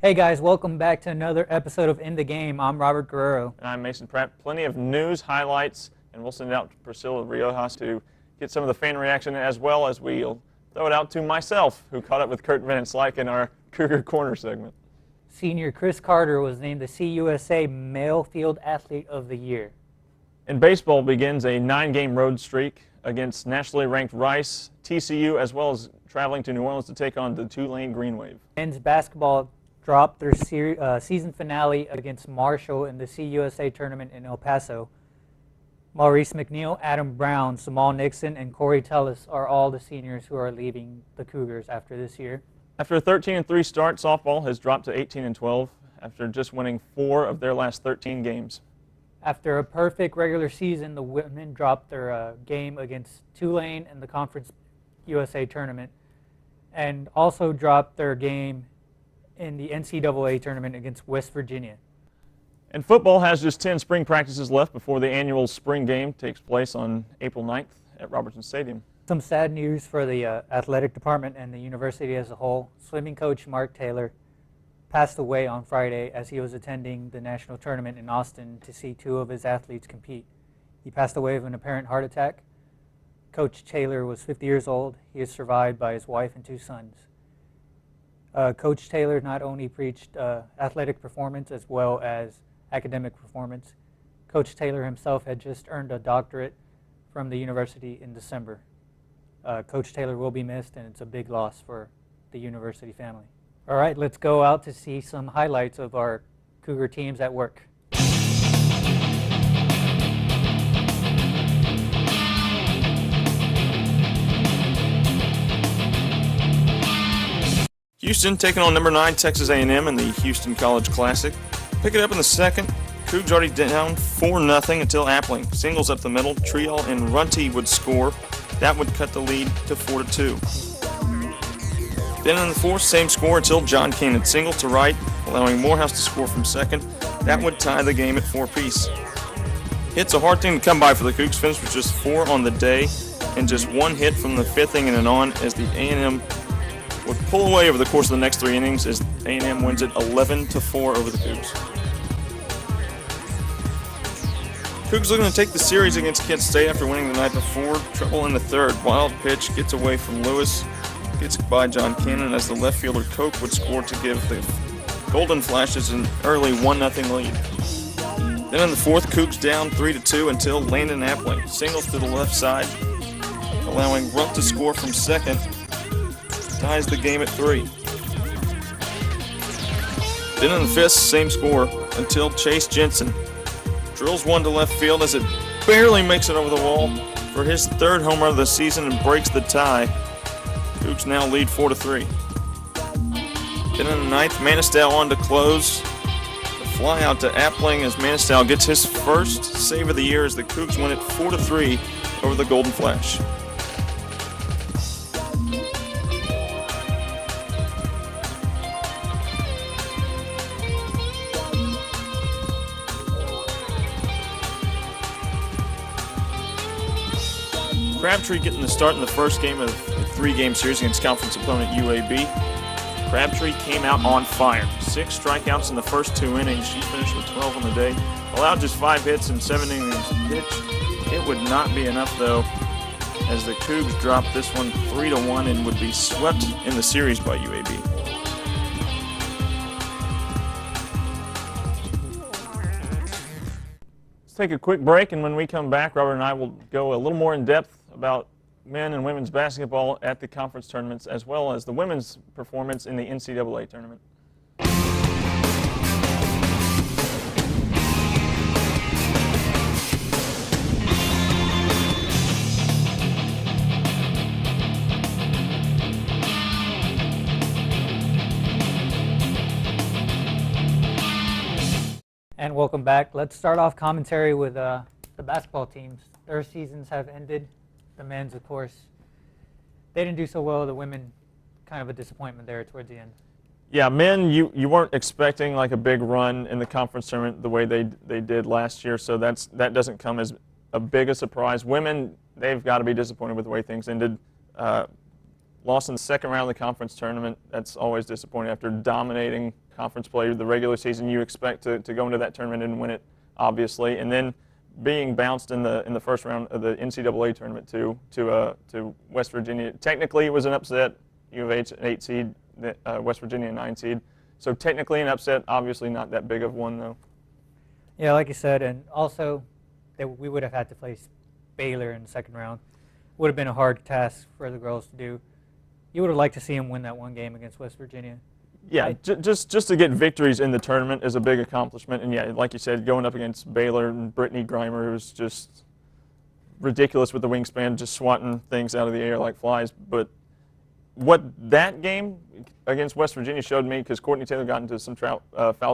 Hey guys, welcome back to another episode of In the Game. I'm Robert Guerrero. And I'm Mason Pratt. Plenty of news, highlights, and we'll send it out to Priscilla Riojas to get some of the fan reaction, as well as we'll throw it out to myself, who caught up with Kurt Van Slyke in our Cougar Corner segment. Senior Chris Carter was named the CUSA Male Field Athlete of the Year. And baseball begins a 9-game road streak against nationally ranked Rice, TCU, as well as traveling to New Orleans to take on the Tulane Green Wave. Men's basketball dropped their season finale against Marshall in the CUSA tournament in El Paso. Maurice McNeil, Adam Brown, Samal Nixon, and Corey Tellis are all the seniors who are leaving the Cougars after this year. After a 13-3 start, softball has dropped to 18-12 after just winning 4 of their last 13 games. After a perfect regular season, the women dropped their game against Tulane in the Conference USA tournament and also dropped their game in the NCAA tournament against West Virginia. And football has just 10 spring practices left before the annual spring game takes place on April 9th at Robertson Stadium. Some sad news for the athletic department and the university as a whole. Swimming coach Mark Taylor passed away on Friday as he was attending the national tournament in Austin to see 2 of his athletes compete. He passed away of an apparent heart attack. Coach Taylor was 50 years old. He is survived by his wife and 2 sons. Coach Taylor not only preached athletic performance as well as academic performance. Coach Taylor himself had just earned a doctorate from the university in December. Coach Taylor will be missed, and it's a big loss for the university family. All right, let's go out to see some highlights of our Cougar teams at work. Houston taking on number 9 Texas A&M in the Houston College Classic. Pick it up in the second. Cougs already down 4-0 until Appling. Singles up the middle. Trial and Runty would score. That would cut the lead to 4-2. Then in the fourth, same score until John Cannon single to right, allowing Morehouse to score from second. That would tie the game at 4 apiece. It's a hard thing to come by for the Cougs. Finished with just 4 on the day and just 1 hit from the 5th inning and on as the A&M would pull away over the course of the next 3 innings as A&M wins it 11-4 over the Cougs. Cougs looking to take the series against Kent State after winning the night before. Trouble in the third. Wild pitch gets away from Lewis. Gets by John Cannon as the left fielder Koch would score to give the Golden Flashes an early 1-0 lead. Then in the fourth, Cougs down 3-2 until Landon Appling singles to the left side, allowing Rupp to score from second. Ties the game at 3. Then in the fifth, same score until Chase Jensen drills one to left field as it barely makes it over the wall for his 3rd home run of the season and breaks the tie. Cougs now lead 4-3. Then in the ninth, Manistal on to close. The fly out to Appling as Manistal gets his first save of the year as the Cougs win it 4-3 over the Golden Flash. Crabtree getting the start in the first game of the 3-game series against conference opponent UAB. Crabtree came out on fire. 6 strikeouts in the first 2 innings. She finished with 12 on the day. Allowed just 5 hits and 7 innings pitched. It would not be enough, though, as the Cougs dropped this one 3-1 and would be swept in the series by UAB. Let's take a quick break, and when we come back, Robert and I will go a little more in depth about men and women's basketball at the conference tournaments, as well as the women's performance in the NCAA tournament. And welcome back. Let's start off commentary with the basketball teams. Their seasons have ended. The men's, of course, they didn't do so well. The women, kind of a disappointment there towards the end. Yeah, men, you weren't expecting like a big run in the conference tournament the way they did last year, so that doesn't come as a big a surprise. Women, they've got to be disappointed with the way things ended. lost in the second round of the conference tournament. That's always disappointing. After dominating conference play the regular season, you expect to go into that tournament and win it, obviously. And then being bounced in the first round of the NCAA tournament to West Virginia. Technically, it was an upset. U of H, an 8 seed, West Virginia, a 9 seed. So technically an upset, obviously not that big of one, though. Yeah, like you said, and also that we would have had to face Baylor in the second round. Would have been a hard task for the girls to do. You would have liked to see them win that one game against West Virginia. Yeah, just to get victories in the tournament is a big accomplishment. And yeah, like you said, going up against Baylor and Brittany Grimer was just ridiculous with the wingspan, just swatting things out of the air like flies. But what that game against West Virginia showed me, because Courtney Taylor got into some foul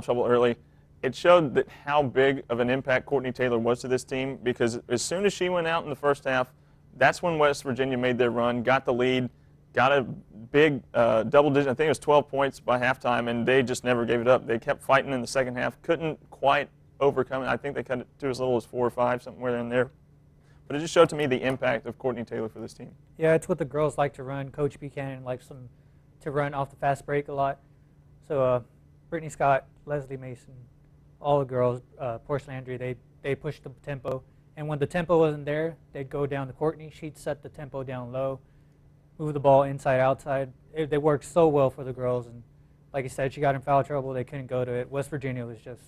trouble early, it showed that how big of an impact Courtney Taylor was to this team, because as soon as she went out in the first half, that's when West Virginia made their run, got the lead, got a big double digit, I think it was 12 points by halftime, and they just never gave it up. They kept fighting in the second half, couldn't quite overcome it. I think they cut it to as little as 4 or 5, somewhere in there. But it just showed to me the impact of Courtney Taylor for this team. Yeah, it's what the girls like to run. Coach Buchanan likes them to run off the fast break a lot. So Brittany Scott, Leslie Mason, all the girls, Portia Landry, they pushed the tempo. And when the tempo wasn't there, they'd go down to Courtney. She'd set the tempo down low, move the ball inside, outside. They worked so well for the girls. And like I said, she got in foul trouble. They couldn't go to it. West Virginia was just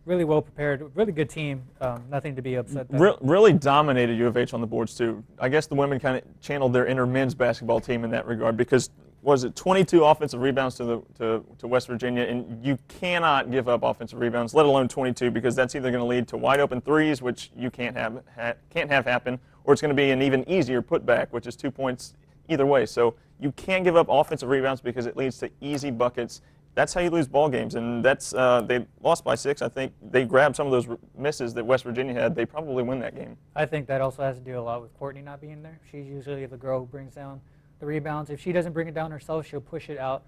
really well prepared, really good team. Nothing to be upset about. Really dominated U of H on the boards, too. I guess the women kind of channeled their inner men's basketball team in that regard, because was it 22 offensive rebounds to West Virginia, and you cannot give up offensive rebounds, let alone 22, because that's either going to lead to wide open threes, which you can't have happen, or it's going to be an even easier putback, which is 2 points either way. So you can't give up offensive rebounds because it leads to easy buckets. That's how you lose ball games, and that's they lost by 6. I think they grabbed some of those misses that West Virginia had. They probably win that game. I think that also has to do a lot with Courtney not being there. She's usually the girl who brings down the rebounds. If she doesn't bring it down herself, she'll push it out,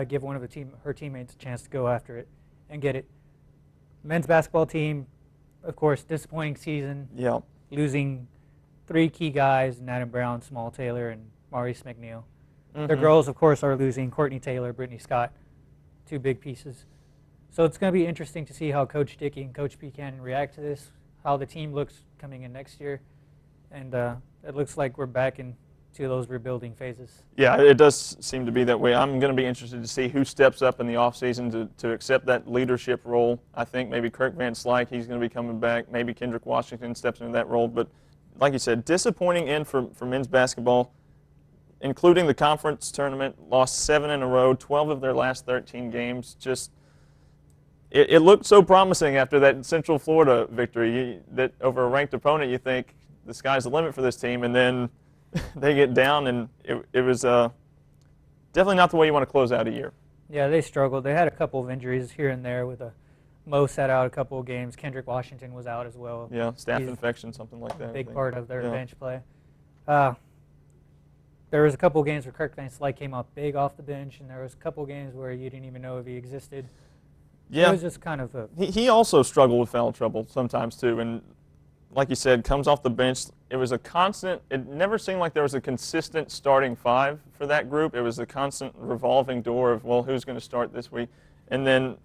give one of her teammates a chance to go after it and get it. Men's basketball team, of course, disappointing season. Yeah. Losing 3 key guys, Adam Brown, Small Taylor, and Maurice McNeil. Mm-hmm. Their girls, of course, are losing Courtney Taylor, Brittany Scott, 2 big pieces. So it's going to be interesting to see how Coach Dickey and Coach Buchanan react to this, how the team looks coming in next year. And it looks like we're back into those rebuilding phases. Yeah, it does seem to be that way. I'm going to be interested to see who steps up in the offseason to accept that leadership role. I think maybe Kirk Van Slyke, he's going to be coming back. Maybe Kendrick Washington steps into that role. But like you said, disappointing end for men's basketball, including the conference tournament, lost 7 in a row, 12 of their last 13 games. Just it looked so promising after that Central Florida victory that over a ranked opponent. You think the sky's the limit for this team, and then they get down, and it was definitely not the way you want to close out a year. Yeah, they struggled. They had a couple of injuries here and there with Mo sat out a couple of games. Kendrick Washington was out as well. Yeah, staph infection, something like that. Big part of their bench play. There was a couple of games where Kirk Van Slyke came up big off the bench, and there was a couple of games where you didn't even know if he existed. Yeah. It was just kind of He also struggled with foul trouble sometimes, too, and like you said, comes off the bench. It was a constant. It never seemed like there was a consistent starting 5 for that group. It was a constant revolving door of, well, who's going to start this week? And then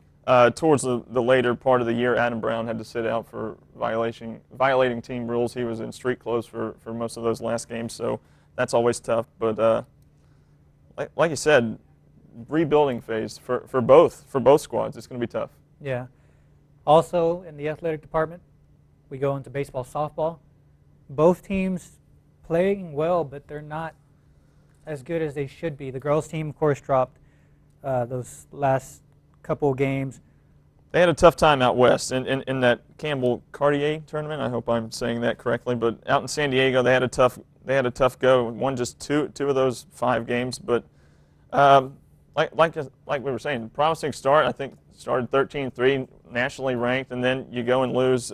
towards the later part of the year, Adam Brown had to sit out for violating team rules. He was in street clothes for most of those last games, so that's always tough. But like you said, rebuilding phase for both squads. It's going to be tough. Yeah. Also, in the athletic department, we go into baseball, softball. Both teams playing well, but they're not as good as they should be. The girls' team, of course, dropped those last couple of games. They had a tough time out west in that Campbell Cartier tournament. I hope I'm saying that correctly. But out in San Diego, they had a tough go. Won just two of those 5 games. But like we were saying, promising start. I think started 13-3, nationally ranked, and then you go and lose.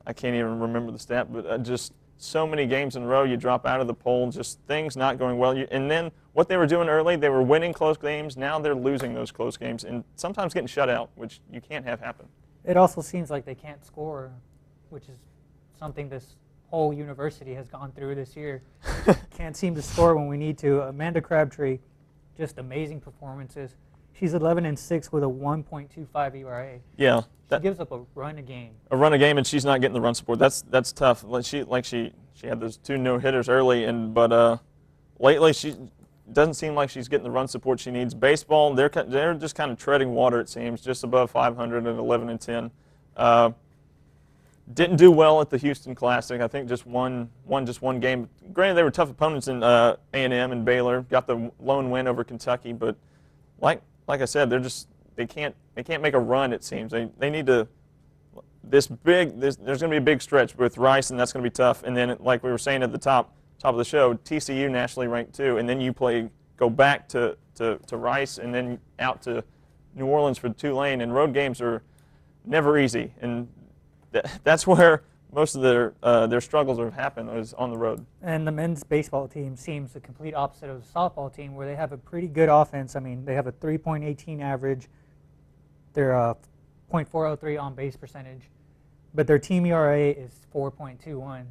I can't even remember the stat, but just so many games in a row, you drop out of the poll, just things not going well. And then what they were doing early, they were winning close games. Now they're losing those close games and sometimes getting shut out, which you can't have happen. It also seems like they can't score, which is something this whole university has gone through this year. Can't seem to score when we need to. Amanda Crabtree, just amazing performances. She's 11-6 with a 1.25 ERA. Yeah. She gives up a run a game. A run a game, and she's not getting the run support. That's tough. She had those 2 no-hitters early, but lately she doesn't seem like she's getting the run support she needs. Baseball, they're just kind of treading water, it seems, just above 500 at 11-10. Didn't do well at the Houston Classic. I think just won one game. Granted, they were tough opponents in A&M and Baylor. Got the lone win over Kentucky, but like I said, they can't make a run. It seems they need to. There's going to be a big stretch with Rice, and that's going to be tough. And then, like we were saying at the top of the show, TCU nationally ranked too, and then you go back to Rice, and then out to New Orleans for Tulane. And road games are never easy, and that's where most of their struggles have happened, is on the road. And the men's baseball team seems the complete opposite of the softball team, where they have a pretty good offense. I mean, they have a 3.18 average. They're .403 on base percentage, but their team ERA is 4.21.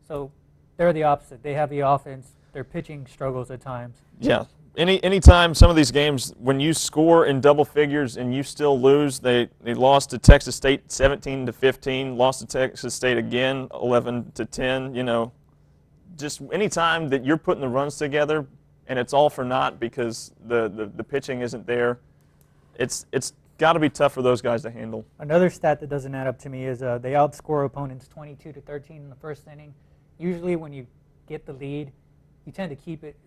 So they're the opposite. They have the offense. Their pitching struggles at times. Yeah. Anytime some of these games, when you score in double figures and you still lose, they lost to Texas State 17-15, lost to Texas State again 11-10. You know, just anytime that you're putting the runs together and it's all for naught because the pitching isn't there, it's got to be tough for those guys to handle. Another stat that doesn't add up to me is they outscore opponents 22-13 in the first inning. Usually when you get the lead, you tend to keep it.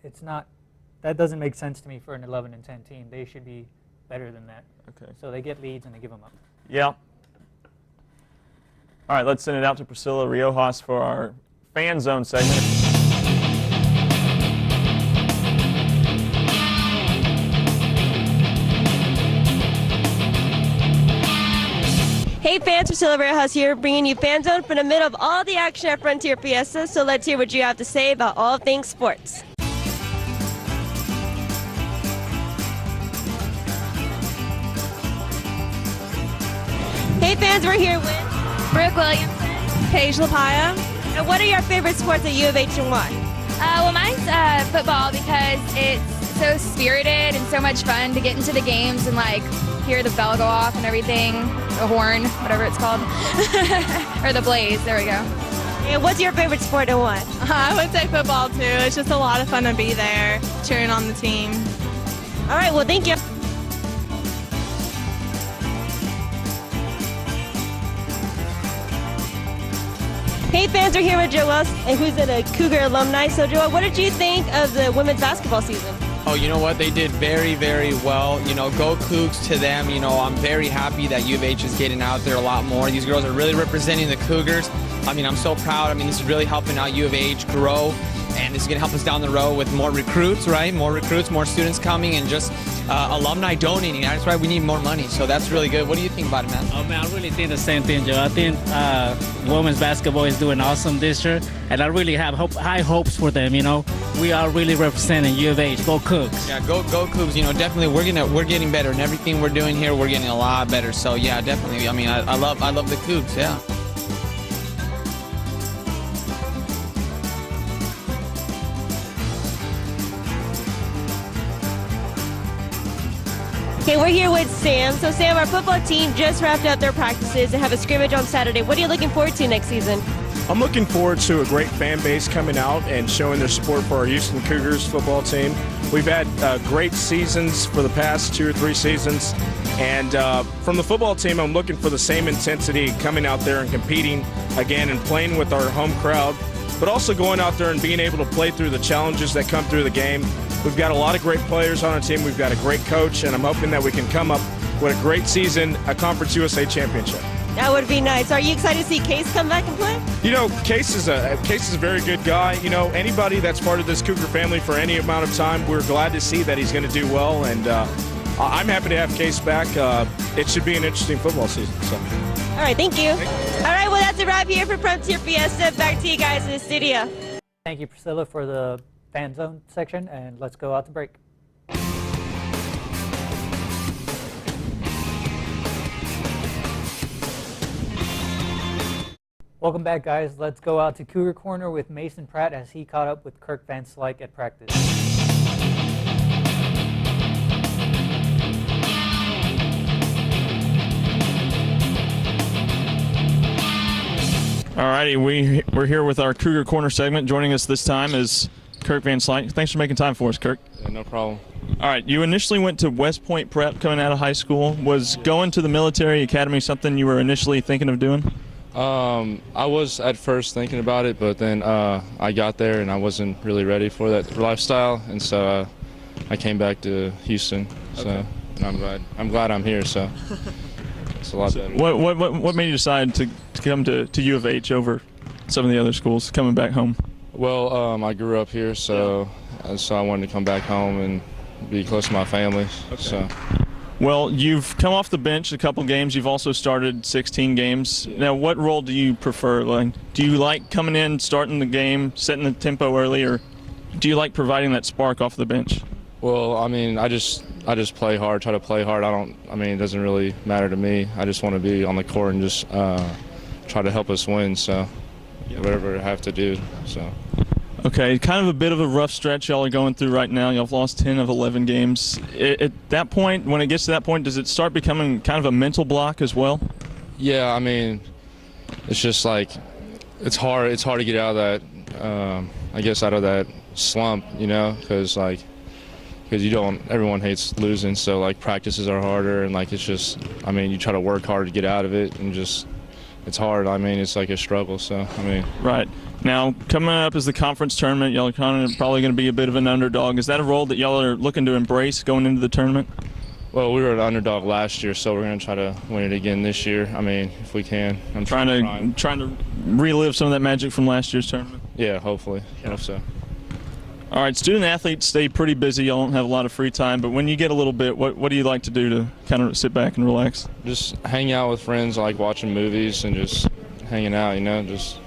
That doesn't make sense to me for an 11-10 team. They should be better than that. Okay. So they get leads and they give them up. Yeah. All right, let's send it out to Priscilla Riojas for our Fan Zone segment. Hey fans, Priscilla Riojas here, bringing you Fan Zone from the middle of all the action at Frontier Fiesta. So let's hear what you have to say about all things sports. Hey fans, we're here with Brooke Williamson, Paige LaPaya. And what are your favorite sports at U of H and why? well, mine's football because it's so spirited and so much fun to get into the games and like hear the bell go off and everything, the horn, whatever it's called, or the blaze. There we go. And what's your favorite sport and why? I would say football too. It's just a lot of fun to be there, cheering on the team. All right, well, thank you. Hey fans, we're here with Joel, who's a Cougar alumni. So Joel, what did you think of the women's basketball season? Oh, you know what? They did very, very well. You know, go Cougs to them. You know, I'm very happy that U of H is getting out there a lot more. These girls are really representing the Cougars. I mean, I'm so proud. I mean, this is really helping out U of H grow, and this is going to help us down the road with more recruits, right? More recruits, more students coming, and just alumni donating. That's right. We need more money, so that's really good. What do you think about it, man? Oh, man, I really think the same thing, Joe. I think women's basketball is doing awesome this year, and I really have high hopes for them, you know. We are really representing U of H. Go Cougs. Yeah, go Cougs. You know, definitely we're getting better, and everything we're doing here, we're getting a lot better. So, yeah, definitely. I mean, I love the Cougs, yeah. Okay, we're here with Sam. So Sam, our football team just wrapped up their practices and have a scrimmage on Saturday. What are you looking forward to next season? I'm looking forward to a great fan base coming out and showing their support for our Houston Cougars football team. We've had great seasons for the past 2 or 3 seasons, and from the football team, I'm looking for the same intensity coming out there and competing again and playing with our home crowd, but also going out there and being able to play through the challenges that come through the game. We've got a lot of great players on our team. We've got a great coach, and I'm hoping that we can come up with a great season, a Conference USA championship. That would be nice. Are you excited to see Case come back and play? You know, Case is a very good guy. You know, anybody that's part of this Cougar family for any amount of time, we're glad to see that he's going to do well, and I'm happy to have Case back. It should be an interesting football season. So. All right, thank you. All right, well, that's a wrap here for Frontier Fiesta. Back to you guys in the studio. Thank you, Priscilla, for the Fan Zone section, and let's go out to break. Welcome back, guys. Let's go out to Cougar Corner with Mason Pratt as he caught up with Kirk Van Slyke at practice. All righty, we're here with our Cougar Corner segment. Joining us this time is Kirk Van Slyke. Thanks for making time for us, Kirk. Yeah, no problem. All right, you initially went to West Point Prep coming out of high school. Was going to the military academy something you were initially thinking of doing? I was at first thinking about it, but then I got there and I wasn't really ready for that lifestyle, and so I came back to Houston. So Okay. and I'm glad I'm here. So it's a lot better. What made you decide to come to U of H over some of the other schools coming back home? Well, I grew up here, so I wanted to come back home and be close to my family. Okay. So. Well, you've come off the bench a couple games. You've also started 16 games. Now, what role do you prefer? Like, do you like coming in, starting the game, setting the tempo early, or do you like providing that spark off the bench? Well, I mean, I just play hard, try to play hard. It doesn't really matter to me. I just want to be on the court and just try to help us win. So, whatever I have to do. So. Okay, kind of a bit of a rough stretch y'all are going through right now. Y'all have lost 10 of 11 games. At that point, when it gets to that point, does it start becoming kind of a mental block as well? Yeah, I mean, it's just like it's hard. It's hard to get out of that. I guess out of that slump, because everyone hates losing. So like practices are harder, and like it's just, you try to work hard to get out of it, and just it's hard. It's like a struggle. So Right. Now, coming up is the conference tournament. Y'all are probably going to be a bit of an underdog. Is that a role that y'all are looking to embrace going into the tournament? Well, we were an underdog last year, so we're going to try to win it again this year. If we can. I'm trying to relive some of that magic from last year's tournament. Yeah, hopefully. I hope so. All right, student athletes stay pretty busy. Y'all don't have a lot of free time, but when you get a little bit, what do you like to do to kind of sit back and relax? Just hang out with friends. I like watching movies and just hanging out, just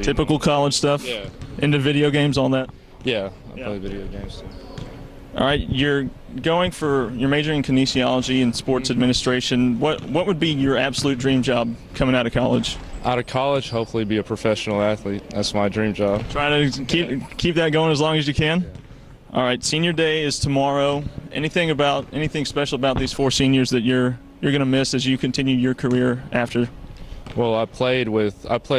typical college stuff? Yeah. Into video games, all that? Yeah, I play video games too. All right, you're majoring in kinesiology and sports administration. What would be your absolute dream job coming out of college? Out of college, hopefully be a professional athlete. That's my dream job. Trying to keep that going as long as you can? Yeah. All right, senior day is tomorrow. Anything special about these 4 seniors that you're going to miss as you continue your career after? Well, I played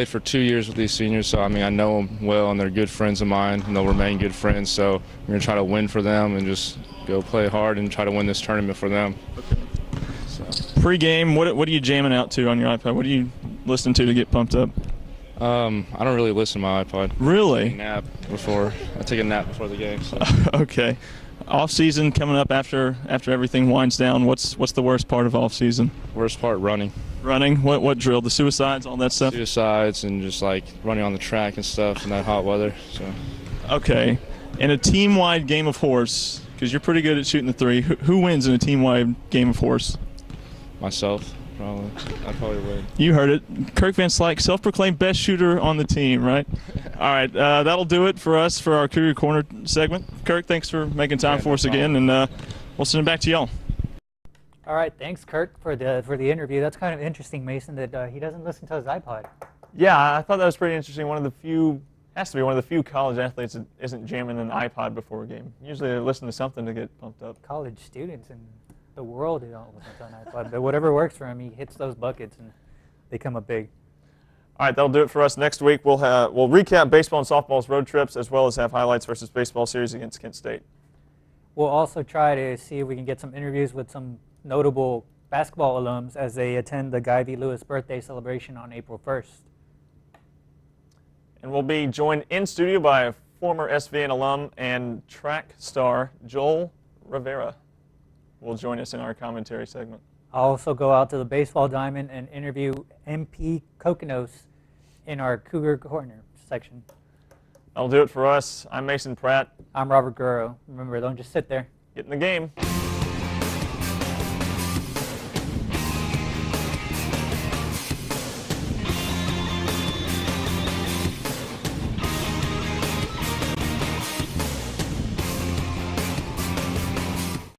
for 2 years with these seniors, so I know them well, and they're good friends of mine, and they'll remain good friends. So we're gonna try to win for them and just go play hard and try to win this tournament for them. Okay. So. Pre-game, what are you jamming out to on your iPad? What are you listening to get pumped up? I don't really listen to my iPod. Really? I take a nap before the game. So. Okay. Off season coming up after everything winds down. What's the worst part of off season? Worst part, running. Running? What drill? The suicides, all that stuff? Suicides and just like running on the track and stuff in that hot weather. So. Okay. In a team-wide game of horse, because you're pretty good at shooting the three, who wins in a team-wide game of horse? Myself, probably. I probably would. You heard it. Kirk Van Slyke, self-proclaimed best shooter on the team, right? All right, that'll do it for us for our Cougar Corner segment. Kirk, thanks for making time for us again, and we'll send it back to y'all. All right, thanks, Kirk, for the interview. That's kind of interesting, Mason, that he doesn't listen to his iPod. Yeah, I thought that was pretty interesting. Has to be one of the few college athletes that isn't jamming an iPod before a game. Usually they listen to something to get pumped up. College students in the world who don't listen to an iPod, but whatever works for him, he hits those buckets and they come up big. All right, that'll do it for us. Next week we'll recap baseball and softball's road trips, as well as have highlights versus baseball series against Kent State. We'll also try to see if we can get some interviews with some notable basketball alums as they attend the Guy V. Lewis birthday celebration on April 1st. And we'll be joined in studio by a former SVN alum and track star, Joel Rivera, will join us in our commentary segment. I'll also go out to the baseball diamond and interview MP Kokonos in our Cougar Corner section. That'll do it for us. I'm Mason Pratt. I'm Robert Gurrow. Remember, don't just sit there. Get in the game.